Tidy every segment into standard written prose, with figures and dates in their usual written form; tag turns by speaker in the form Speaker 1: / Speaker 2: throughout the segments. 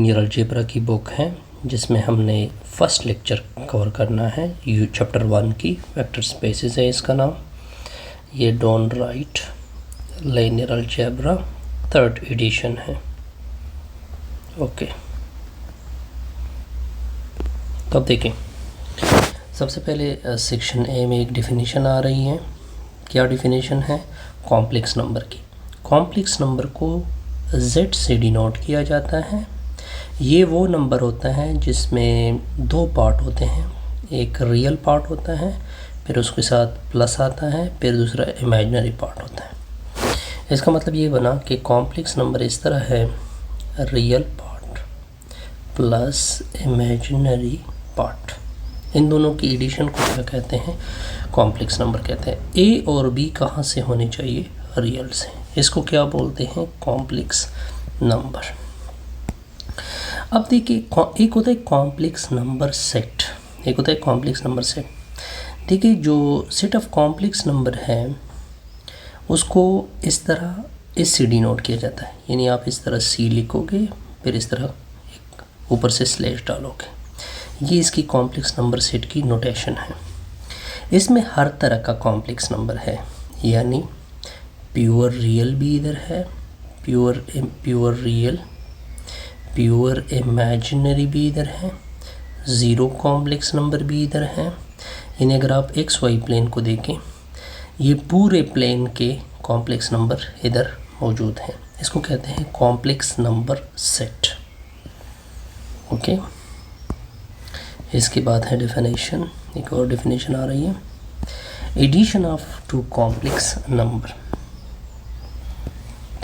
Speaker 1: Linear algebra की book है जिसमें हमने फर्स्ट लेक्चर कवर करना है। यू चैप्टर 1 की वेक्टर स्पेसेस है इसका नाम। ये done right linear algebra 3rd edition है। ओके, तो अब देखें, सबसे पहले सेक्शन ए में एक डिफिनीशन आ रही है। क्या डिफिनीशन है? कॉम्प्लेक्स नंबर की। कॉम्प्लेक्स नंबर को z से डिनोट किया जाता है। ये वो नंबर होता है जिसमें दो पार्ट होते हैं, एक रियल पार्ट होता है, फिर उसके साथ प्लस आता है, फिर दूसरा इमेजिनरी पार्ट होता है। इसका मतलब ये बना कि कॉम्प्लेक्स नंबर इस तरह है, real part plus imaginary part. इन दोनों की एडिशन को क्या कहते हैं? कॉम्प्लेक्स नंबर कहते हैं। ए और बी कहाँ से होने चाहिए? रियल से। इसको क्या बोलते हैं? Complex number. अब देखिए, एक होता है कॉम्प्लेक्स नंबर सेट, एक होता है कॉम्प्लेक्स नंबर सेट। देखिए, जो सेट ऑफ कॉम्प्लेक्स नंबर है उसको इस तरह इससे डिनोट किया जाता है। यानी आप इस तरह सी लिखोगे, फिर इस तरह एक ऊपर से स्लैश डालोगे। ये इसकी कॉम्प्लेक्स नंबर सेट की नोटेशन है। इसमें हर तरह का कॉम्प्लेक्स नंबर है, यानी प्योर रियल भी इधर है, प्योर रियल, प्योर इमेजिनरी भी इधर है, ज़ीरो कॉम्प्लेक्स नंबर भी इधर है। यानी अगर आप एक्स वाई प्लेन को देखें, ये पूरे प्लेन के कॉम्प्लेक्स नंबर इधर मौजूद हैं। इसको कहते हैं कॉम्प्लेक्स नंबर सेट। ओके, इसके बाद है डेफिनेशन। एक और डेफिनेशन आ रही है, addition of two complex number.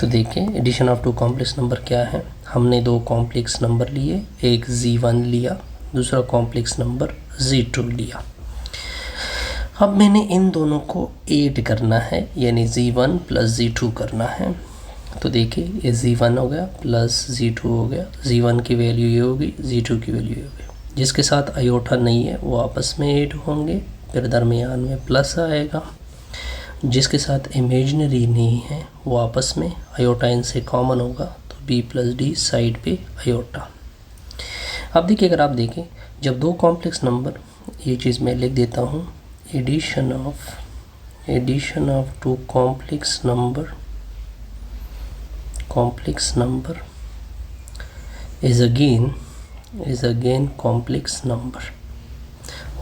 Speaker 1: तो देखिए, addition of two complex number क्या है? हमने दो कॉम्प्लेक्स नंबर लिए, एक z1 लिया, दूसरा कॉम्प्लेक्स नंबर z2 लिया। अब मैंने इन दोनों को ऐड करना है, यानी z1 प्लस z2 करना है। तो देखिए, ये z1 हो गया प्लस z2 हो गया। z1 की वैल्यू ये होगी, z2 की वैल्यू ये होगी। जिसके साथ आयोटा नहीं है वो आपस में ऐड होंगे, फिर दरमियान में प्लस आएगा। जिसके साथ इमेजिनरी नहीं है वो आपस में आयोटा इनसे कॉमन होगा, तो b प्लस डी साइड पे आयोटा। अब देखिए, अगर आप देखें, जब दो कॉम्प्लेक्स नंबर, ये चीज़ मैं लिख देता हूँ, addition of two complex number is again complex number.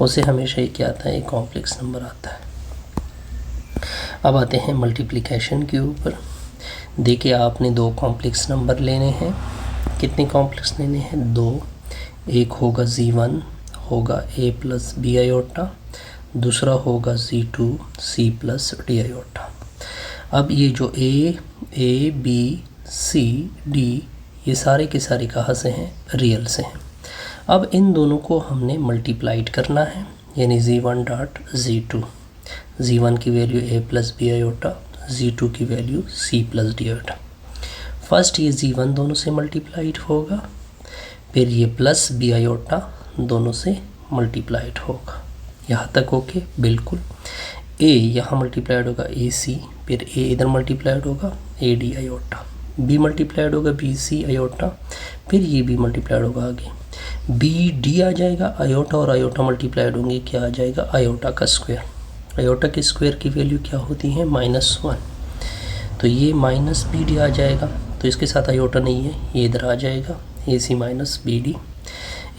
Speaker 1: उसे हमेशा ही क्या आता है? कॉम्प्लेक्स नंबर आता है। अब आते हैं मल्टीप्लिकेशन के ऊपर। देखिए, आपने दो कॉम्प्लेक्स नंबर लेने हैं। कितने कॉम्प्लेक्स लेने हैं? दो। एक होगा z1 होगा a प्लस बी आयोटा, दूसरा होगा z2 c plus d iota. अब ये जो a b c d ये सारे के सारे कहाँ से हैं? रियल से हैं। अब इन दोनों को हमने मल्टीप्लाइड करना है, यानी z1 डॉट z2। z1 की value a plus b iota, z2 की value c plus d iota. First ये z1 दोनों से मल्टीप्लाइड होगा, फिर ये प्लस बी आयोटा दोनों से मल्टीप्लाइड होगा। यहाँ तक ओके? बिल्कुल। a यहाँ मल्टीप्लाइड होगा ac, फिर a इधर मल्टीप्लाइड होगा ad आयोटा, b मल्टीप्लाइड होगा bc आयोटा, फिर ये भी मल्टीप्लाइड होगा आगे bd आ जाएगा। आयोटा और आयोटा मल्टीप्लाइड होंगे, क्या आ जाएगा? आयोटा का स्क्वायर। आयोटा के स्क्वायर की वैल्यू क्या होती है? -1। तो ये माइनस bd आ जाएगा, तो इसके साथ आयोटा नहीं है, ये इधर आ जाएगा ac माइनस bd।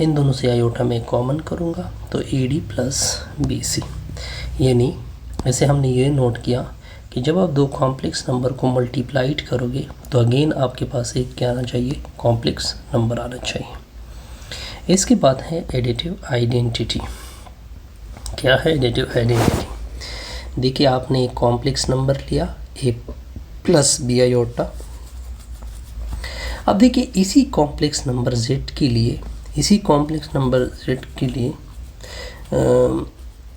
Speaker 1: इन दोनों से आयोटा में कॉमन करूँगा, तो ad प्लस bc। यानी ऐसे हमने ये नोट किया कि जब आप दो कॉम्प्लेक्स नंबर को मल्टीप्लाइड करोगे तो अगेन आपके पास एक क्या आना चाहिए? कॉम्प्लेक्स नंबर आना चाहिए। इसके बाद है एडिटिव आइडेंटिटी। क्या है एडिटिव आइडेंटिटी? देखिए, आपने एक कॉम्प्लेक्स नंबर लिया a प्लस बी आयोटा। अब देखिए, इसी कॉम्प्लेक्स नंबर z के लिए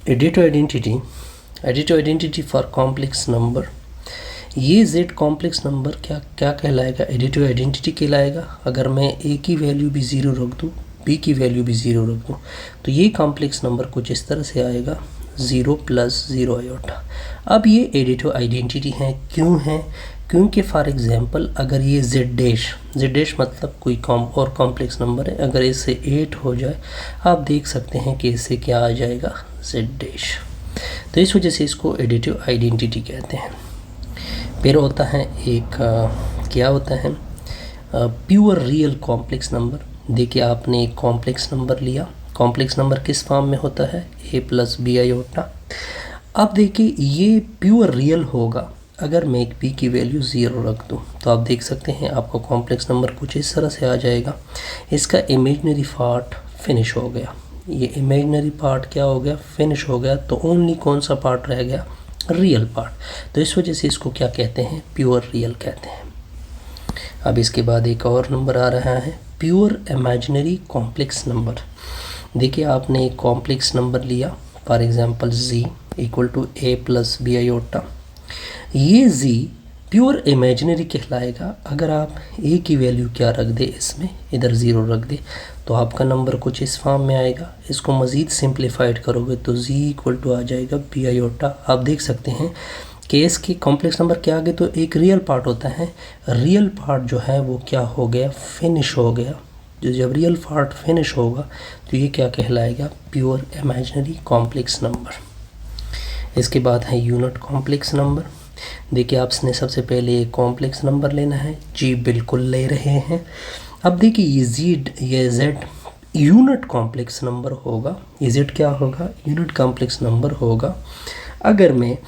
Speaker 1: additive identity for complex number, ये z कॉम्प्लेक्स नंबर क्या कहलाएगा? एडिटिव आइडेंटिटी कहलाएगा। अगर मैं a की वैल्यू भी 0 रख दूँ, b की वैल्यू भी 0 रख दूँ, तो ये कॉम्प्लेक्स नंबर कुछ इस तरह से आएगा, 0 प्लस 0 आयोटा। अब ये एडिटिव आइडेंटिटी है। क्यों है? क्योंकि फॉर एग्जांपल अगर ये जेड डैश मतलब कोई कॉम्प्लेक्स नंबर है, अगर इससे 8 हो जाए आप देख सकते हैं कि इससे क्या आ जाएगा, जेड डैश। तो इस वजह से इसको एडिटिव आइडेंटिटी कहते हैं। फिर होता है एक क्या होता है प्योर रियल कॉम्प्लेक्स नंबर। देखिए आपने एक कॉम्प्लेक्स नंबर लिया, कॉम्प्लेक्स नंबर किस फॉर्म में होता है, a प्लस बी आयोटा। अब देखिए ये प्योर रियल होगा अगर मैं एक p की वैल्यू 0 रख दूं, तो आप देख सकते हैं आपका कॉम्प्लेक्स नंबर कुछ इस तरह से आ जाएगा। इसका इमेजिनरी पार्ट फिनिश हो गया, ये इमेजिनरी पार्ट क्या हो गया, फिनिश हो गया। तो ओनली कौन सा पार्ट रह गया, रियल पार्ट। तो इस वजह से इसको क्या कहते हैं, प्योर रियल कहते हैं। अब इसके बाद एक और नंबर आ रहा है प्योर इमेजिनरी कॉम्प्लेक्स नंबर। देखिए आपने एक कॉम्प्लेक्स नंबर लिया, for example z equal to a plus b iota. ये z प्योर इमेजिनरी कहलाएगा अगर आप a की वैल्यू क्या रख दे, इसमें इधर 0 रख दे, तो आपका नंबर कुछ इस फॉर्म में आएगा। इसको मज़ीद सिंप्लीफाइड करोगे तो z इक्वल टू आ जाएगा बी आयोटा। आप देख सकते हैं कि इसके कॉम्प्लेक्स नंबर के आगे तो एक रियल पार्ट होता है, रियल पार्ट जो है वो क्या हो गया, फिनिश हो गया। जो जब रियल पार्ट फिनिश होगा तो ये क्या कहलाएगा, प्योर इमेजिनरी कॉम्प्लेक्स नंबर। इसके बाद है यूनिट कॉम्प्लेक्स नंबर। देखिए आपने सबसे पहले एक कॉम्प्लेक्स नंबर लेना है, जी बिल्कुल ले रहे हैं। अब देखिए ये जेड यूनिट कॉम्प्लेक्स नंबर होगा, ये जेड क्या होगा, यूनिट कॉम्प्लेक्स नंबर होगा अगर मैं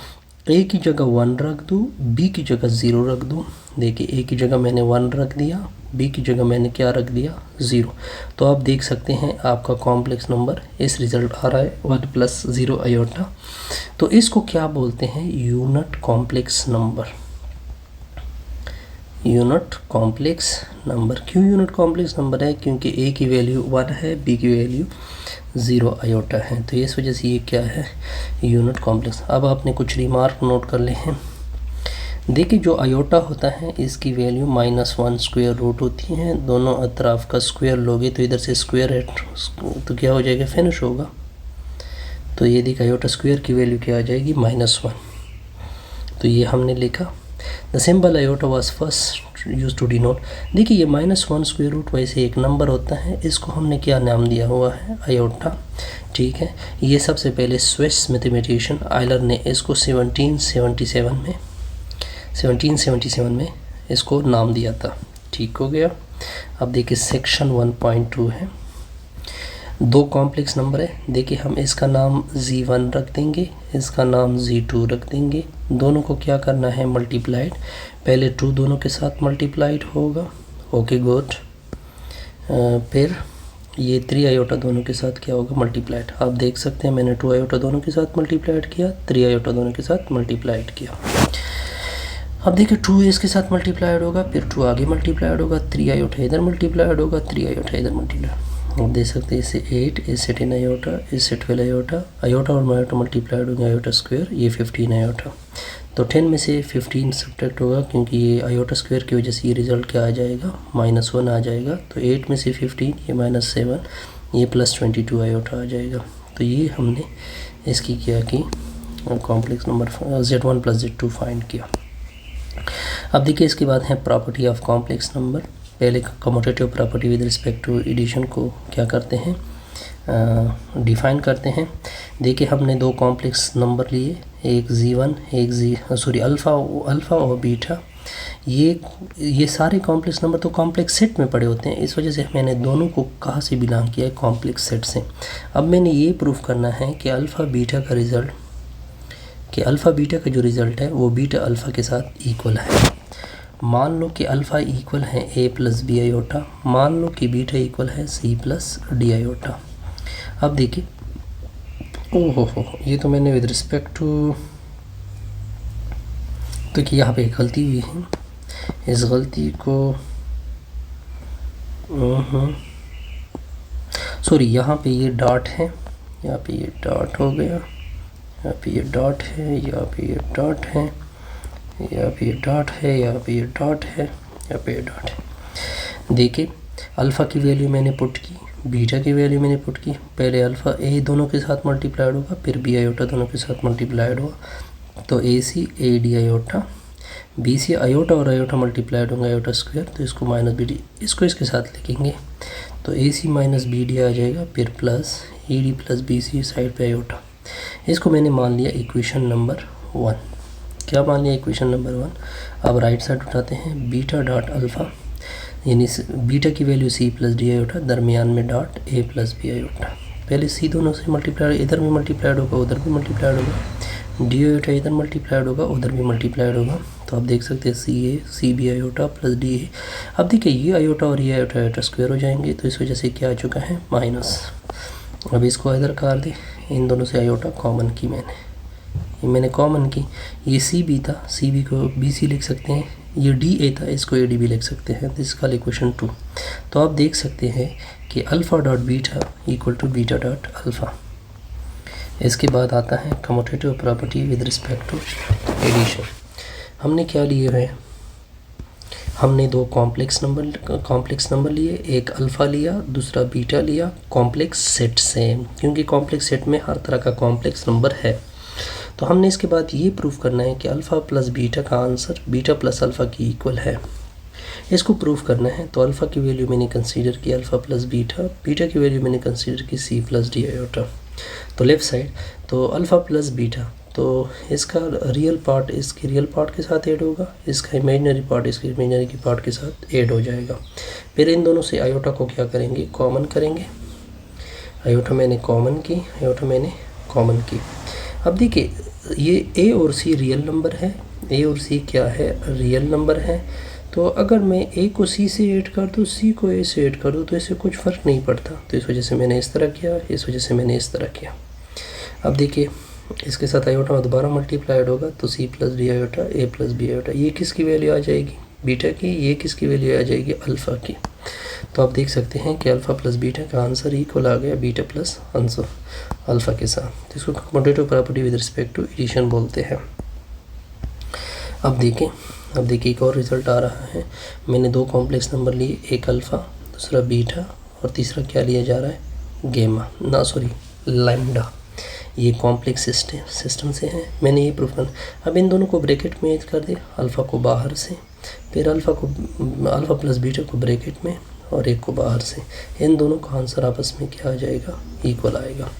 Speaker 1: a की जगह 1 रख दूँ, b की जगह 0 रख दूँ। देखिए a की जगह मैंने 1 रख दिया, b की जगह मैंने क्या रख दिया, 0। तो आप देख सकते हैं आपका कॉम्प्लेक्स नंबर इस रिज़ल्ट आ रहा है 1 प्लस 0 आयोटा। तो इसको क्या बोलते हैं, unit complex number. Unit complex number क्यों यूनिट कॉम्प्लेक्स नंबर है, क्योंकि a की वैल्यू 1 है, b की वैल्यू 0 आयोटा है। तो इस वजह से ये क्या है, यूनिट कॉम्प्लेक्स। अब आपने कुछ रिमार्क नोट कर ले हैं। देखिए जो आयोटा होता है इसकी वैल्यू -1 स्क्वायर रूट होती है, दोनों अतराफ का स्क्वायर लोगे तो इधर से स्क्वायर है तो क्या हो जाएगा, फिनिश होगा। तो ये देखिए आयोटा स्क्वायर की वैल्यू क्या आ जाएगी, -1। तो ये हमने लिखा। The symbol iota was first use to denote. देखिए ये -1 स्क्वायर रूट वैसे एक नंबर होता है, इसको हमने क्या नाम दिया हुआ है, आयोटा। ठीक है, ये सबसे पहले स्विस मैथमेटिशियन आयलर ने इसको 1777 में इसको नाम दिया था। ठीक हो गया। अब देखिए सेक्शन 1.2 है, दो कॉम्प्लेक्स नंबर है। देखिए हम इसका नाम z1 रख देंगे, इसका नाम z2 रख देंगे। दोनों को क्या करना है, मल्टीप्लाइड। पहले 2 दोनों के साथ मल्टीप्लाइड होगा, ओके गुड। फिर ये 3 आयोटा दोनों के साथ क्या होगा, मल्टीप्लाइड। आप देख सकते हैं मैंने 2 आयोटा दोनों के साथ मल्टीप्लाइड किया, 3 आयोटा दोनों के साथ मल्टीप्लाइड किया। अब देखिए 2 इसके साथ मल्टीप्लाइड होगा, फिर 2 आगे मल्टीप्लाइड होगा, 3 आयोटा इधर मल्टीप्लाइड होगा, 3 आयोटा इधर मल्टीप्लाइड। आप देख सकते हैं इससे 8, इससे 10 आयोटा, इससे 12 आयोटा, आयोटा और आयोटा मल्टीप्लाइड होंगे, आयोटा स्क्वायर, ये 15 आयोटा। तो 10 में से 15 सब्ट्रैक्ट होगा क्योंकि ये आयोटा स्क्वायर की वजह से ये रिज़ल्ट क्या आ जाएगा, -1 आ जाएगा। तो 8 में से 15, ये -7, ये +22 आयोटा आ जाएगा। तो ये हमने इसकी क्या की, complex number z1 + z2 find किया। अब देखिए इसके बाद है प्रॉपर्टी ऑफ कॉम्प्लेक्स नंबर। पहले commutative property with respect to addition को क्या करते हैं, डिफाइन करते हैं। देखिए हमने 2 कॉम्प्लेक्स नंबर लिए, एक z1 एक अल्फ़ा और बीटा। ये सारे कॉम्प्लेक्स नंबर तो कॉम्प्लेक्स सेट में पड़े होते हैं, इस वजह से मैंने दोनों को कहाँ से बिलोंग किया है, कॉम्प्लेक्स सेट से। अब मैंने ये प्रूफ करना है कि अल्फ़ा बीटा का जो रिज़ल्ट है वो बीटा अल्फ़ा के साथ इक्वल है। मान लो कि अल्फ़ा इक्वल है a प्लस बी आयोटा, मान लो कि बीटा इक्वल है c प्लस डी आयोटा। अब देखिए ओहो ये तो मैंने विद रिस्पेक्ट टू, तो कि यहाँ पे गलती हुई है, इस गलती को सॉरी, यहाँ पे ये डॉट है, यहाँ पे ये डॉट हो गया, यहाँ पे ये डॉट है, यहाँ पे ये डॉट है, यहाँ पे ये डॉट है, यहाँ पे ये डॉट है, यहाँ पे ये डॉट है। देखिए अल्फ़ा की वैल्यू मैंने पुट की, बीटा की वैल्यू मैंने पुट की। पहले अल्फ़ा a दोनों के साथ मल्टीप्लाइड होगा, फिर b आयोटा दोनों के साथ मल्टीप्लाइड होगा, तो ac a d iota, b c iota और आयोटा मल्टीप्लाइड होंगे आयोटा स्क्वायर, तो इसको माइनस बी डी इसको इसके साथ लिखेंगे, तो a c minus b d आ जाएगा, फिर plus e d plus b c side पे आयोटा। इसको मैंने मान लिया इक्वेशन नंबर 1। क्या मान लिया इक्वेशन नंबर 1। अब राइट साइड उठाते हैं, बीटा डॉट अल्फ़ा, यानी बीटा की value c plus d iota, दरमियान में dot a plus b iota. पहले सी दोनों से मल्टीप्लाइड, इधर भी मल्टीप्लाइड होगा उधर भी मल्टीप्लाइड होगा, डी आयोटा इधर मल्टीप्लाइड होगा उधर भी मल्टीप्लाइड होगा, तो आप देख सकते हैं C A C B iota plus D A. अब देखिए ये आयोटा और ये आयोटा आयोटा स्क्वायर हो जाएंगे, तो इस वजह से क्या आ चुका है माइनस। अब इसको इधर कर दे, इन दोनों से आयोटा कॉमन की मैंने कॉमन की, ये सी बी था, सी बी को बी सी लिख सकते हैं, ये डी ए था, इसको ए डी भी लिख सकते हैं, दिस कॉल इक्वेशन 2। तो आप देख सकते हैं कि alpha dot beta equal to beta dot alpha. इसके बाद आता है commutative property with respect to addition. हमने क्या लिए है, हमने दो कॉम्प्लेक्स नंबर लिए, एक अल्फ़ा लिया दूसरा बीटा लिया कॉम्प्लेक्स सेट से, क्योंकि कॉम्प्लेक्स सेट में हर तरह का कॉम्प्लेक्स नंबर है। तो हमने इसके बाद ये प्रूफ करना है कि अल्फ़ा प्लस बीटा का आंसर बीटा प्लस अल्फ़ा की इक्वल है, इसको प्रूफ करना है। तो अल्फ़ा की वैल्यू मैंने कंसीडर की अल्फ़ा प्लस बीटा, बीटा की वैल्यू मैंने कंसीडर की सी प्लस डी आयोटा। तो लेफ़्ट साइड तो अल्फ़ा प्लस बीटा, तो इसका रियल पार्ट इसके रियल पार्ट के साथ ऐड होगा, इसका इमेजिनरी पार्ट इसके इमेजिनरी की पार्ट के साथ ऐड हो जाएगा। फिर इन दोनों से आयोटा को क्या करेंगे, कॉमन करेंगे। आयोटा मैंने कॉमन की, आयोटा मैंने कॉमन की। अब देखिए ये ए और सी रियल नंबर है, ए और सी क्या है, रियल नंबर है। तो अगर मैं ए को सी से ऐड कर दूँ, सी को ए से ऐड कर दूँ, तो इससे कुछ फ़र्क नहीं पड़ता। तो इस वजह से मैंने इस तरह किया, इस वजह से मैंने इस तरह किया। अब देखिए इसके साथ आयोटा दोबारा मल्टीप्लाइड होगा, तो सी प्लस डी आयोटा ए प्लस बी आयोटा, ये किसकी वैल्यू आ जाएगी, बीटा की, ये किसकी वैल्यू आ जाएगी, अल्फ़ा की। तो आप देख सकते हैं कि अल्फ़ा प्लस बीटा का आंसर इक्वल आ गया बीटा प्लस आंसर अल्फ़ा के साथ। तो इसको commutative property with respect to addition बोलते हैं। अब देखिए एक और रिज़ल्ट आ रहा है। मैंने दो कॉम्प्लेक्स नंबर लिए, एक अल्फ़ा दूसरा बीटा और तीसरा क्या लिया जा रहा है, गेमा ना सॉरी लैम्डा। ये कॉम्प्लेक्स सिस्टम से है, मैंने ये प्रूफ करना। अब इन दोनों को ब्रैकेट में कर दे, अल्फ़ा को बाहर से, फिर अल्फ़ा प्लस बीटा को ब्रैकेट में और एक को बाहर से, इन दोनों का आंसर आपस में क्या आ जाएगा, इक्वल आएगा।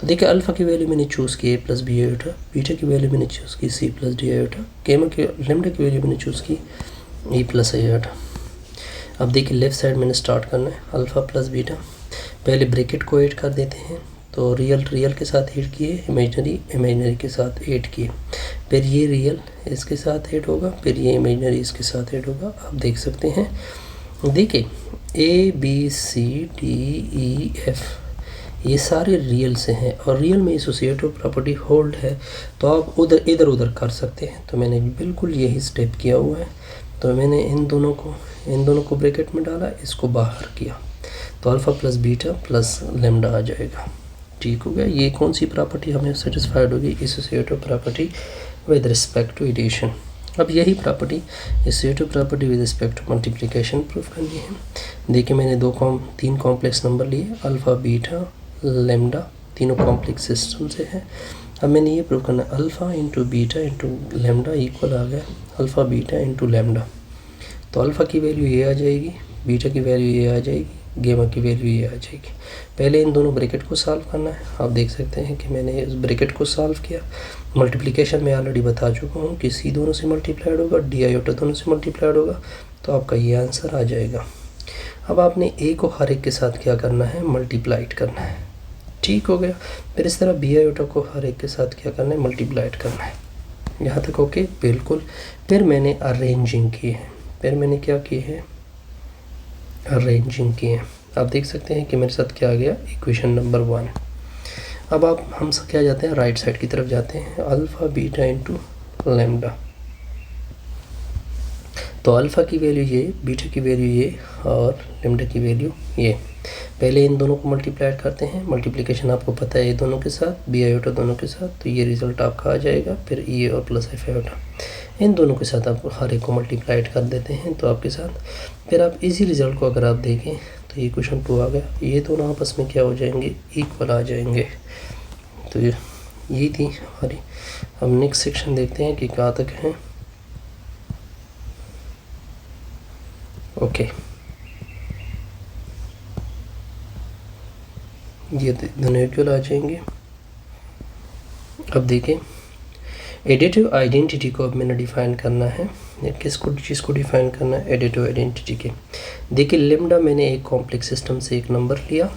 Speaker 1: तो देखिए अल्फ़ा की वैल्यू मैंने चूज़ की a plus b iota, beta की वैल्यू मैंने चूज़ की c plus d iota, lambda की वैल्यू मैंने चूज़ की ई प्लस आयोटा। अब देखिए लेफ़्ट साइड मैंने स्टार्ट करना है, अल्फ़ा प्लस बीटा, पहले ब्रैकेट को ऐड कर देते हैं, तो रियल के साथ ऐड किए, इमेजिनरी के साथ ऐड किए, फिर ये रियल इसके साथ ऐड होगा, फिर ये इमेजिनरी इसके साथ ऐड होगा। आप देख सकते हैं, देखिए A B C D E F ये सारे रियल से हैं, और रियल में एसोसिएटिव प्रॉपर्टी होल्ड है, तो आप इधर उधर कर सकते हैं। तो मैंने बिल्कुल यही स्टेप किया हुआ है। तो मैंने इन दोनों को ब्रैकेट में डाला, इसको बाहर किया, तो alpha plus beta plus lambda आ जाएगा। ठीक हो गया। ये कौन सी प्रॉपर्टी हमें सेटिस्फाइड होगी, associative property with respect to addition. अब यही property associative property with respect to multiplication proof करनी है। देखिए मैंने तीन कॉम्प्लेक्स नंबर लिए, अल्फ़ा बीटा लैम्डा, तीनों कॉम्प्लेक्स सिस्टम से है। अब मैंने ये प्रूफ करना है, alpha into beta into lambda equal आ गया अल्फ़ा बीटा इंटू लैम्डा। तो अल्फ़ा की वैल्यू ये आ जाएगी, बीटा की वैल्यू ये आ जाएगी, गेमा की वैल्यू ये आ जाएगी। पहले इन दोनों ब्रैकेट को सॉल्व करना है। आप देख सकते हैं कि मैंने इस ब्रैकेट को सॉल्व किया। मल्टीप्लिकेशन में ऑलरेडी बता चुका हूँ कि सी दोनों से मल्टीप्लाइड होगा, डी आयोटा दोनों से मल्टीप्लाइड होगा, तो आपका ये आंसर आ जाएगा। अब आपने ए को हर एक के साथ क्या करना है, मल्टीप्लाइड करना है। ठीक हो गया। फिर इस तरह बी आयोटा को हर एक के साथ क्या करना है, मल्टीप्लाइड करना है। यहाँ तक ओके, बिल्कुल। फिर मैंने अरेंजिंग की है, फिर मैंने क्या की है, अरेंजिंग की है। आप देख सकते हैं कि मेरे साथ क्या आ गया, इक्वेशन नंबर 1। अब हम क्या जाते हैं, राइट साइड की तरफ जाते हैं, अल्फ़ा बीटा इंटू लैम्डा। तो अल्फ़ा की वैल्यू ये, बीटा की वैल्यू ये और लैम्डा की वैल्यू ये। पहले इन दोनों को मल्टीप्लाइड करते हैं, मल्टीप्लिकेशन आपको पता है, ए दोनों के साथ, बी आयोटा दोनों के साथ, तो ये रिज़ल्ट आपका आ जाएगा। फिर ए और प्लस एफ आयोटा, इन दोनों के साथ आप हर एक को मल्टीप्लाइड कर देते हैं, तो आपके साथ फिर आप इसी रिज़ल्ट को अगर आप देखें तो ये क्वेश्चन 2 आ गया। ये दोनों आपस में क्या हो जाएंगे, इक्वल आ जाएंगे। तो ये थी हमारी। अब नेक्स्ट सेक्शन देखते हैं कि कहाँ तक है। ओके, ये दोनों इक्वल आ जाएंगे। अब देखिए एडिटिव आइडेंटिटी को अब मैंने डिफ़ाइन करना है। किसको, चीज़ को डिफ़ाइन करना है? एडिटिव आइडेंटिटी के। देखिए लेमडा मैंने एक कॉम्प्लेक्स सिस्टम से एक नंबर लिया,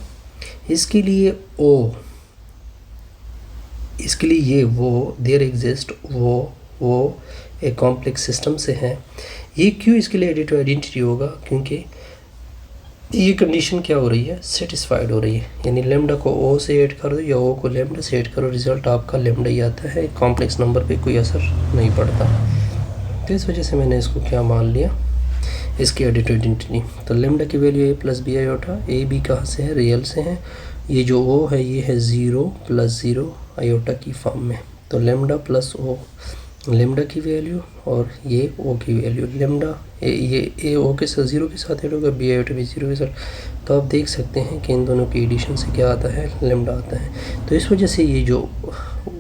Speaker 1: इसके लिए ओ, इसके लिए ये वो देयर एग्जिस्ट वो एक कॉम्प्लेक्स सिस्टम से है। ये क्यों इसके लिए एडिटिव आइडेंटिटी होगा? क्योंकि ये कंडीशन क्या हो रही है? सेटिस्फाइड हो रही है। यानी लेमडा को ओ से ऐड कर दो या ओ को लेमडा से ऐड करो, रिजल्ट आपका लेमडा ही आता है। कॉम्प्लेक्स नंबर पे कोई असर नहीं पड़ता। तो इस वजह से मैंने इसको क्या मान लिया, इसकी एडिटिव आइडेंटिटी। तो लेमडा की value a plus b iota, a b कहाँ से है? रियल से है। ये जो ओ है ये है 0 + 0 आयोटा की फॉर्म में। तो लेमडा प्लस ओ, लेमडा की वैल्यू और ये ओ की वैल्यू। लेमडा ये ए ओ के साथ 0 के साथ ऐड होगा, बी आयोटा भी 0 के साथ। तो आप देख सकते हैं कि इन दोनों की एडिशन से क्या आता है? लेमडा आता है। तो इस वजह से ये जो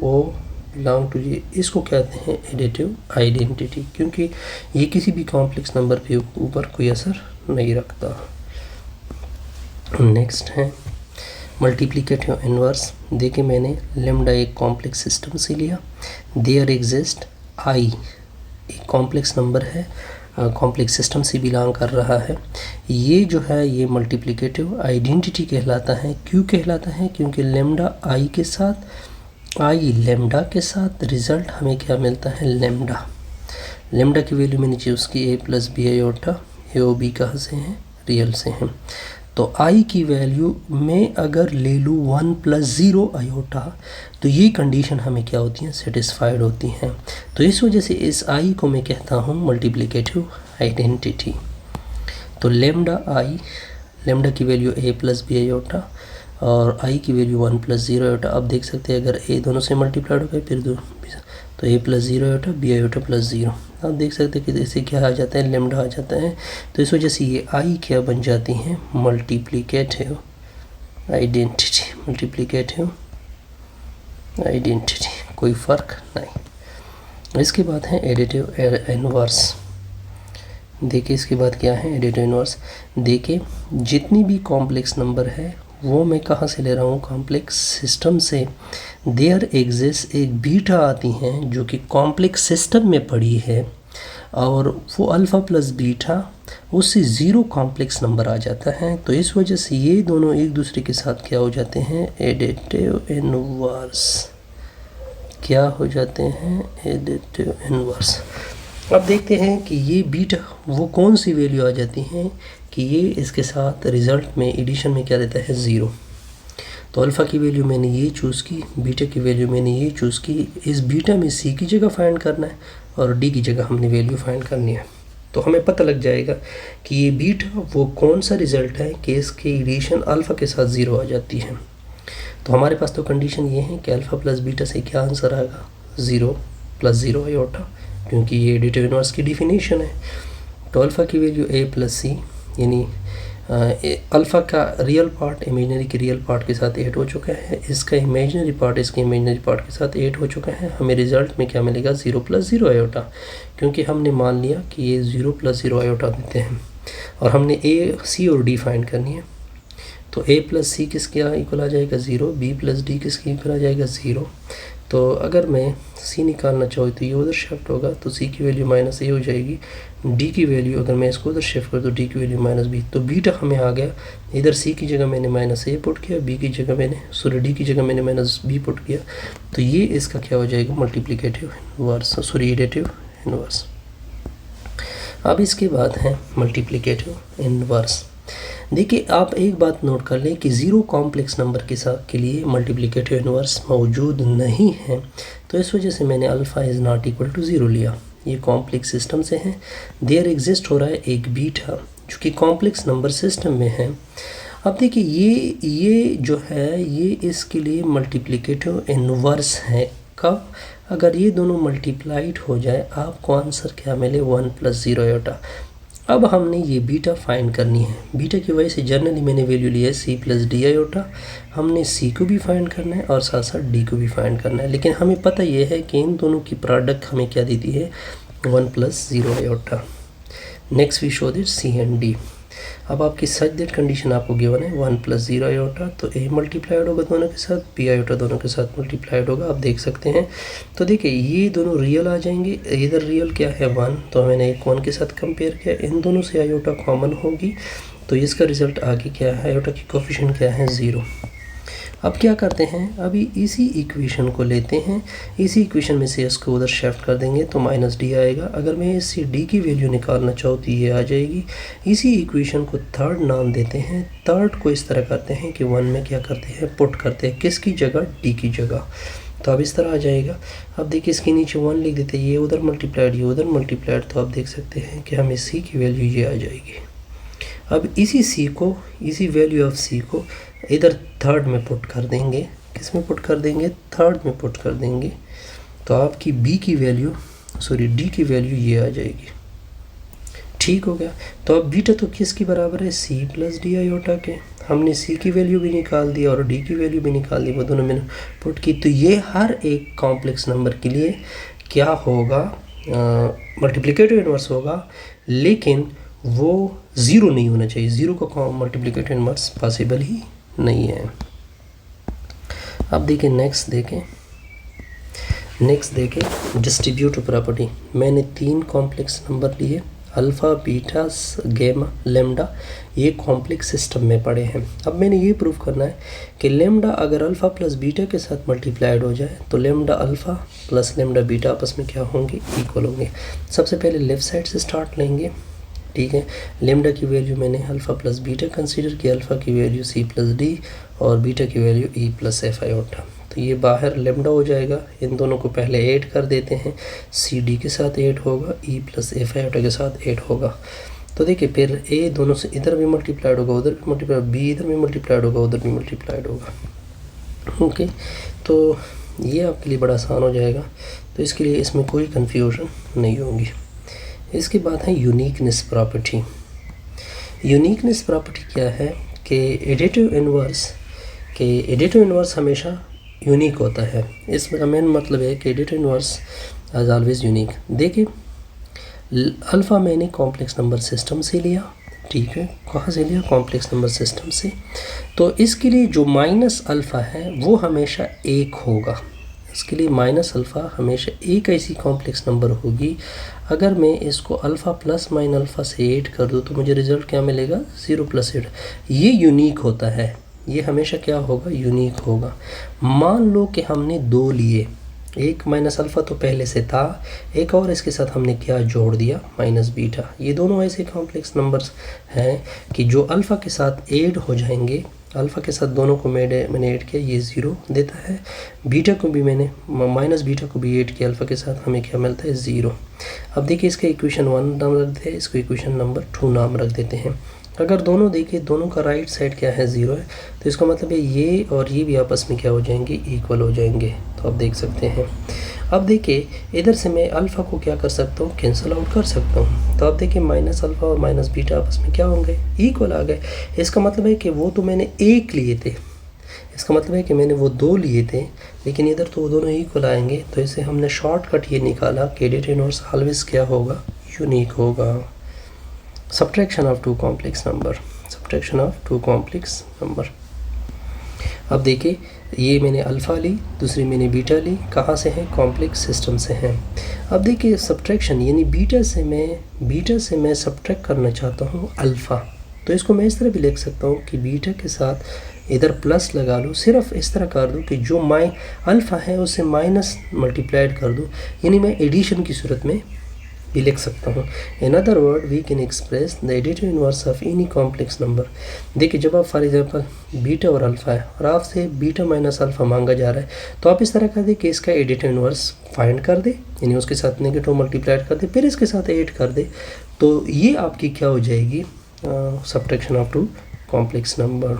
Speaker 1: ओ बिलोंग टू ये, इसको कहते हैं एडिटिव आइडेंटिटी, क्योंकि ये किसी भी कॉम्प्लेक्स नंबर के ऊपर कोई असर नहीं रखता। नेक्स्ट है मल्टीप्लिकेटिव इन्वर्स। देखिए मैंने लेमडा एक कॉम्प्लेक्स सिस्टम से लिया, देयर एग्जिस्ट आई, एक कॉम्प्लेक्स नंबर है, कॉम्प्लेक्स सिस्टम से बिलोंग कर रहा है। ये जो है ये मल्टीप्लिकेटिव आइडेंटिटी कहलाता है। क्यों कहलाता है? क्योंकि लेमडा आई के साथ, आई लेमडा के साथ, रिज़ल्ट हमें क्या मिलता है? लेमडा। लेमडा की वैल्यू मैंने चूज़ की a plus b iota, A O B कहाँ से हैं? रियल से हैं। तो आई की वैल्यू में अगर ले लूँ 1 + 0 आयोटा, तो ये कंडीशन हमें क्या होती है? सेटिस्फाइड होती हैं। तो इस वजह से इस आई को मैं कहता हूँ मल्टीप्लिकेटिव आइडेंटिटी। तो लेमडा आई, लेमडा की value a plus b iota और आई की वैल्यू 1 + 0 आयोटा। अब देख सकते हैं अगर ए दोनों से मल्टीप्लाइड हो गए फिर दो, तो A plus 0 iota, B iota plus 0। आप देख सकते हैं कि इससे क्या आ जाता है? लेमडा आ जाता है। तो इस वजह से ये आई क्या बन जाती हैं? Multiplicative identity. मल्टीप्लिकेटिव आइडेंटिटी, कोई फ़र्क नहीं। इसके बाद है एडिटिव इन्वर्स। देखिए इसके बाद क्या है? Additive inverse. देखिए जितनी भी कॉम्प्लेक्स नंबर है वो मैं कहाँ से ले रहा हूँ? कॉम्प्लेक्स सिस्टम से। देयर एग्जिस्ट एक बीटा आती हैं जो कि कॉम्प्लेक्स सिस्टम में पड़ी है, और वो अल्फ़ा प्लस बीटा, उससे 0 कॉम्प्लेक्स नंबर आ जाता है। तो इस वजह से ये दोनों एक दूसरे के साथ क्या हो जाते हैं? Additive inverse. क्या हो जाते हैं? Additive inverse. अब देखते हैं कि ये बीटा वो कौन सी वैल्यू आ जाती हैं कि ये इसके साथ रिज़ल्ट में एडिशन में क्या देता है? 0। तो अल्फ़ा की वैल्यू मैंने ये चूज़ की, बीटा की वैल्यू मैंने ये चूज़ की। इस बीटा में सी की जगह फाइंड करना है और डी की जगह हमने वैल्यू फाइंड करनी है। तो हमें पता लग जाएगा कि ये बीटा वो कौन सा रिज़ल्ट है कि इसकी एडिशन अल्फ़ा के साथ 0 आ जाती है। तो हमारे पास तो कंडीशन ये है कि अल्फ़ा प्लस बीटा से क्या आंसर आएगा? 0 + 0 आयोटा, क्योंकि ये एडिटिव इन्वर्स की डिफिनीशन है। तो अल्फ़ा की वैल्यू ए प्लस सी, यानी अल्फ़ा का रियल पार्ट इमेजनरी के रियल पार्ट के साथ ऐड हो चुका है, इसका इमेजनरी पार्ट इसके इमेजनरी पार्ट के साथ ऐड हो चुका है। हमें रिज़ल्ट में क्या मिलेगा? 0 + 0 आयोटा, क्योंकि हमने मान लिया कि ये 0 + 0 आयोटा देते हैं और हमने ए, सी और डी फाइंड करनी है। तो ए प्लस सी किसके इक्वल आ जाएगा? 0। बी प्लस डी किसके इक्वल आ जाएगा? 0। तो अगर मैं सी निकालना चाहूँ तो ये उधर शिफ्ट होगा, तो सी की वैल्यू -a हो जाएगी। डी की वैल्यू अगर मैं इसको उधर शिफ्ट कर तो डी की वैल्यू -b। तो बीटा हमें आ गया, इधर सी की जगह मैंने -a पुट किया, बी की जगह मैंने डी की जगह मैंने -b पुट किया। तो ये इसका क्या हो जाएगा? Multiplicative inverse, additive inverse. अब इसके बाद है मल्टीप्लिकेटिव इन्वर्स। देखिए आप एक बात नोट कर लें कि 0 कॉम्प्लेक्स नंबर के लिए मल्टीप्लिकेटिव इन्वर्स मौजूद नहीं है। तो इस वजह से मैंने alpha is not equal to 0 लिया। ये कॉम्प्लेक्स सिस्टम से है, देयर एग्जिस्ट हो रहा है एक बीटा जो कि कॉम्प्लेक्स नंबर सिस्टम में है। अब देखिए ये जो है ये इसके लिए मल्टीप्लिकेटिव इन्वर्स है। कब? अगर ये दोनों मल्टीप्लाइड हो जाए, आपको आंसर क्या मिले? 1 + 0 आयोटा। अब हमने ये बीटा फाइंड करनी है। बीटा की वजह से जनरली मैंने वैल्यू लिया है c + d आयोटा। हमने c को भी फाइंड करना है और साथ साथ d को भी फाइंड करना है, लेकिन हमें पता ये है कि इन दोनों की प्रोडक्ट हमें क्या देती है? 1 + 0 iota. Next we show that c and d. अब आपकी सच दैट कंडीशन आपको गिवन है 1 + 0 आयोटा, तो ए मल्टीप्लाइड होगा दोनों के साथ, बी आयोटा दोनों के साथ मल्टीप्लाइड होगा। आप देख सकते हैं, तो देखिए ये दोनों रियल आ जाएंगे। इधर रियल क्या है 1, तो मैंने एक 1 के साथ कंपेयर किया, इन दोनों से आयोटा कॉमन होगी, तो इसका रिजल्ट आगे क्या है, आयोटा की कोफिशिएंट क्या है 0। अब क्या करते हैं, अभी इसी इक्वेशन को लेते हैं, इसी इक्वेशन में से इसको उधर शिफ्ट कर देंगे तो -d आएगा। अगर मैं इससे d की वैल्यू निकालना चाहूँ तो ये आ जाएगी। इसी इक्वेशन को थर्ड नाम देते हैं। थर्ड को इस तरह करते हैं कि 1 में क्या करते हैं, पुट करते हैं, किसकी जगह, d की जगह। तो अब इस तरह आ जाएगा। अब देखिए इसके नीचे 1 लिख देते हैं, ये उधर मल्टीप्लाइड, ये उधर मल्टीप्लाइड, तो आप देख सकते हैं कि हमें c की वैल्यू ये आ जाएगी। अब इसी c को, इसी वैल्यू ऑफ c को इधर थर्ड में पुट कर देंगे। किस में पुट कर देंगे, थर्ड में पुट कर देंगे, तो आपकी b की वैल्यू, सॉरी d की वैल्यू ये आ जाएगी। ठीक हो गया। तो अब बीटा तो किसके बराबर है, c + d आयोटा के। हमने c की वैल्यू भी निकाल दी और d की वैल्यू भी निकाल दी, वो दोनों मैंने पुट की। तो ये हर एक कॉम्प्लेक्स नंबर के लिए क्या होगा, मल्टीप्लिकेटिव इनवर्स होगा, लेकिन वो 0 नहीं होना चाहिए। 0 का मल्टीप्लिकेटिव इनवर्स पॉसिबल ही नहीं है। अब देखिए नेक्स्ट देखें डिस्ट्रीब्यूटिव प्रॉपर्टी। मैंने 3 कॉम्प्लेक्स नंबर लिए, अल्फ़ा, बीटा, गैमा, लैम्डा, ये कॉम्प्लेक्स सिस्टम में पड़े हैं। अब मैंने ये प्रूव करना है कि लैम्डा अगर अल्फ़ा प्लस बीटा के साथ मल्टीप्लाइड हो जाए तो lambda alpha plus lambda beta आपस में क्या होंगे, इक्वल होंगे। सबसे पहले लेफ़्ट साइड से स्टार्ट लेंगे, ठीक है। लैम्डा की वैल्यू मैंने अल्फ़ा प्लस बीटा कंसीडर किया, अल्फ़ा की वैल्यू c + d और बीटा की वैल्यू e + f आयोटा। तो ये बाहर लैम्डा हो जाएगा, इन दोनों को पहले ऐड कर देते हैं, c d के साथ ऐड होगा, e + f आयोटा के साथ ऐड होगा। तो देखिए फिर a दोनों से इधर भी मल्टीप्लाइड होगा, उधर भी मल्टीप्लाइड, b इधर भी मल्टीप्लाइड होगा, उधर भी मल्टीप्लाइड होगा। ओके, तो ये आपके लिए बड़ा आसान हो जाएगा, तो इसके लिए इसमें कोई कन्फ्यूजन नहीं होगी। इसके बाद है यूनिकनेस प्रॉपर्टी। यूनिकनेस प्रॉपर्टी क्या है कि एडिटिव इन्वर्स हमेशा यूनिक होता है। इसका मेन मतलब है कि additive inverse is always unique. देखिए अल्फ़ा मैंने कॉम्प्लेक्स नंबर सिस्टम से लिया, ठीक है, कहाँ से लिया, कॉम्प्लेक्स नंबर सिस्टम से। तो इसके लिए जो माइनस अल्फ़ा है वो हमेशा 1 होगा। इसके लिए माइनस अल्फ़ा हमेशा एक ऐसी कॉम्प्लेक्स नंबर होगी, अगर मैं इसको अल्फ़ा प्लस माइन अल्फ़ा से 8 कर दूँ तो मुझे रिज़ल्ट क्या मिलेगा, 0 + 8। ये यूनिक होता है, ये हमेशा क्या होगा, यूनिक होगा। मान लो कि हमने 2 लिए, एक माइनस अल्फ़ा तो पहले से था, एक और इसके साथ हमने क्या जोड़ दिया, माइनस बीटा। ये दोनों ऐसे कॉम्प्लेक्स नंबर्स हैं कि जो अल्फ़ा के साथ ऐड हो जाएंगे, अल्फ़ा के साथ दोनों को मैंने ऐड किया, ये 0 देता है। बीटा को भी मैंने माइनस बीटा को भी ऐड किया अल्फ़ा के साथ, हमें क्या मिलता है, 0। अब देखिए इसका इक्वेशन 1 नाम रख देते हैं, इसको इक्वेशन नंबर 2 नाम रख देते हैं। अगर दोनों देखिए, दोनों का राइट साइड क्या है, 0 है, तो इसका मतलब है ये और ये भी आपस में क्या हो जाएंगे, इक्वल हो जाएंगे। तो आप देख सकते हैं। अब देखिए इधर से मैं अल्फ़ा को क्या कर सकता हूँ, कैंसिल आउट कर सकता हूँ। तो आप देखिए माइनस अल्फ़ा और माइनस बीटा आपस में क्या होंगे, इक्वल आ गए। इसका मतलब है कि वो तो मैंने 1 लिए थे, इसका मतलब है कि मैंने वो 2 लिए थे, लेकिन इधर तो वो दोनों इक्वल आएंगे। तो इसे हमने शॉर्टकट ये निकाला कि एडिटिव इन्वर्स ऑलवेज क्या होगा, यूनिक होगा। Subtraction of 2 complex number, subtraction of 2 complex number. अब देखिए ये मैंने अल्फ़ा ली, दूसरी मैंने बीटा ली, कहाँ से हैं, कॉम्प्लेक्स सिस्टम से हैं। अब देखिए सब्ट्रैक्शन यानी बीटा से मैं सब्ट्रैक्ट करना चाहता हूँ अल्फ़ा, तो इसको मैं इस तरह भी लिख सकता हूँ कि बीटा के साथ इधर प्लस लगा लूँ, सिर्फ इस तरह कर दूँ कि जो अल्फ़ा है उससे माइनस मल्टीप्लाइड कर दूँ, यानी मैं एडिशन की सूरत में भी लिख सकता हूँ। In other word we can express the additive inverse of any complex number. देखिए जब आप फॉर एग्जांपल बीटा और अल्फ़ा है और आपसे बीटा माइनस अल्फ़ा मांगा जा रहा है, तो आप इस तरह कर दे कि इसका एडिटिव इन्वर्स फाइंड कर दे, यानी उसके साथ नेगेटिव मल्टीप्लाइड कर दे, फिर इसके साथ ऐड कर दे, तो ये आपकी क्या हो जाएगी, सब्ट्रैक्शन ऑफ 2 कॉम्प्लेक्स नंबर।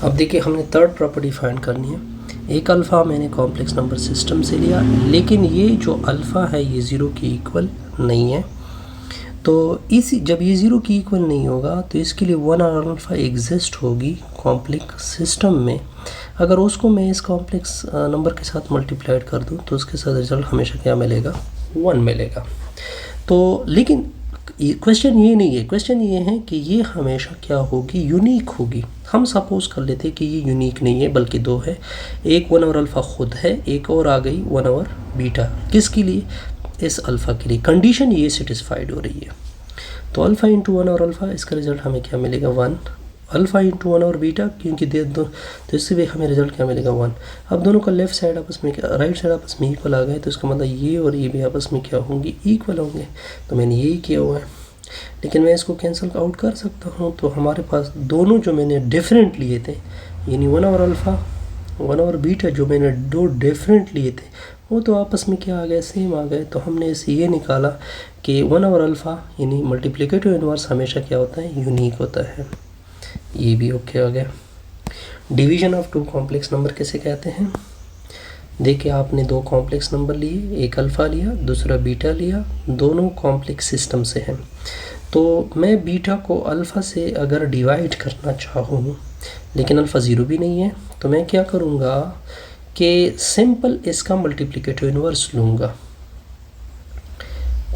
Speaker 1: अब देखिए हमने थर्ड प्रॉपर्टी फाइंड करनी है। एक अल्फ़ा मैंने कॉम्प्लेक्स नंबर सिस्टम से लिया, लेकिन ये जो अल्फ़ा है ये 0 की इक्वल नहीं है। तो जब ये 0 की इक्वल नहीं होगा तो इसके लिए 1 अल्फ़ा एग्जिस्ट होगी कॉम्प्लेक्स सिस्टम में। अगर उसको मैं इस कॉम्प्लेक्स नंबर के साथ मल्टीप्लाइड कर दूं तो उसके साथ रिजल्ट हमेशा क्या मिलेगा, 1 मिलेगा। तो लेकिन क्वेश्चन ये नहीं है, क्वेश्चन ये है कि ये हमेशा क्या होगी, यूनिक होगी। हम सपोज कर लेते हैं कि ये यूनिक नहीं है बल्कि दो है, एक 1 ओवर अल्फ़ा खुद है, एक और आ गई 1 ओवर बीटा। किसके लिए? इस अल्फ़ा के लिए। कंडीशन ये सेटिस्फाइड हो रही है। तो अल्फ़ा इंटू 1 ओवर अल्फ़ा, इसका रिजल्ट हमें क्या मिलेगा 1। अल्फ़ा इंटू 1 ओवर बीटा, क्योंकि दे दो तो इससे भी हमें रिजल्ट क्या मिलेगा 1। अब दोनों का लेफ्ट साइड आपस में, राइट साइड आपस में इक्वल आ गए, तो इसका मतलब ये और ये भी आपस में क्या होंगे, इक्वल होंगे। तो मैंने यही किया हुआ है, लेकिन मैं इसको कैंसिल आउट कर सकता हूँ। तो हमारे पास दोनों जो मैंने डिफरेंट लिए थे, यानी 1 ओवर अल्फ़ा 1 ओवर बीटा जो मैंने दो डिफरेंट लिए थे, वो तो आपस में क्या आ गए, सेम आ गए। तो हमने इसे ये निकाला कि 1 ओवर अल्फ़ा यानी मल्टीप्लिकेटिव इन्वर्स हमेशा क्या होता है, यूनिक होता है। ये भी ओके हो गया। Division of two complex number कैसे कहते हैं? देखिए, आपने दो कॉम्प्लेक्स नंबर लिए, एक अल्फ़ा लिया, दूसरा बीटा लिया, दोनों कॉम्प्लेक्स सिस्टम से हैं। तो मैं बीटा को अल्फ़ा से अगर डिवाइड करना चाहूँ, लेकिन अल्फ़ा ज़ीरो भी नहीं है, तो मैं क्या करूँगा कि सिंपल इसका मल्टीप्लिकेटिव इन्वर्स लूँगा।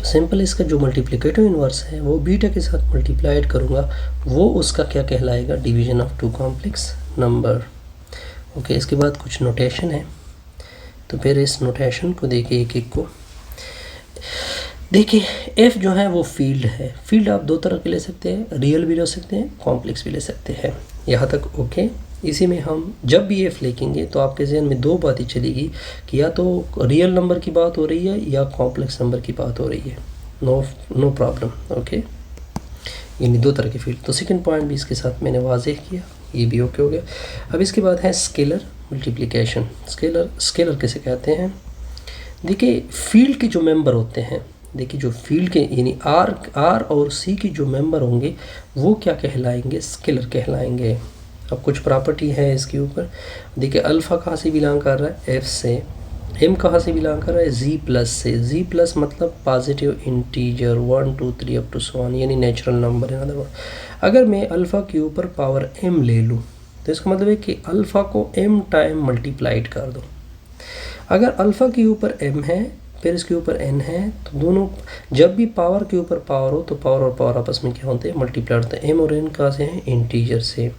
Speaker 1: सिंपल इसका जो मल्टीप्लिकेटिव इन्वर्स है वो बीटा के साथ मल्टीप्लाइड करूँगा, वो उसका क्या कहलाएगा, division of two complex number. Okay, इसके बाद कुछ नोटेशन है, तो फिर इस नोटेशन को देखिए एक एक को। देखिए, एफ जो है वो फील्ड है। फील्ड आप दो तरह के ले सकते हैं, रियल भी ले सकते हैं, कॉम्प्लेक्स भी ले सकते हैं। यहाँ तक ओके। इसी में हम जब भी एफ लिखेंगे तो आपके जहन में दो बातें चलेगी कि या तो रियल नंबर की बात हो रही है या कॉम्प्लेक्स नंबर की बात हो रही है। No problem. ओके, यानी दो तरह के फील्ड। तो सेकंड पॉइंट भी इसके साथ मैंने वाज़ेह किया, ये भी ओके हो गया। अब इसके बाद है स्केलर मल्टीप्लिकेशन। स्केलर कैसे कहते हैं? देखिए, फील्ड के जो मेंबर होते हैं, देखिए जो फील्ड के यानी आर और सी के जो मेंबर होंगे वो क्या कहलाएंगे, स्केलर कहलाएंगे। अब कुछ प्रॉपर्टी है इसके ऊपर। देखिए, अल्फ़ा कहाँ से बिलोंग कर रहा है, एफ से। एम कहाँ से बिलोंग कर रहा है, जी प्लस से। जी प्लस मतलब पॉजिटिव इंटीजर 1 2 3 अप टू 1, यानी नेचुरल नंबर है। मतलब अगर मैं अल्फ़ा के ऊपर पावर एम ले लूँ तो इसका मतलब है कि अल्फ़ा को एम टाइम मल्टीप्लाइड कर दो। अगर अल्फ़ा के ऊपर एम है फिर इसके ऊपर एन है, तो दोनों जब भी पावर के ऊपर पावर हो तो पावर और पावर आपस में क्या होते हैं, मल्टीप्लाई होते हैं। एम और एन कहाँ से हैं, इंटीजर से।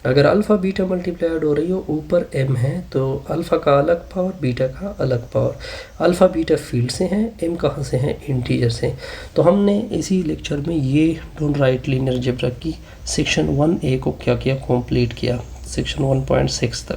Speaker 1: अगर अल्फ़ा बीटा मल्टीप्लाइड हो रही हो, ऊपर एम है, तो अल्फ़ा का अलग पावर, बीटा का अलग पावर। अल्फ़ा बीटा फील्ड से हैं, एम कहाँ से हैं, इंटीजर से। तो हमने इसी लेक्चर में ये डोंट राइट लीनियर अलजेब्रा की सेक्शन 1A को क्या किया, कंप्लीट किया, सेक्शन 1.6 तक।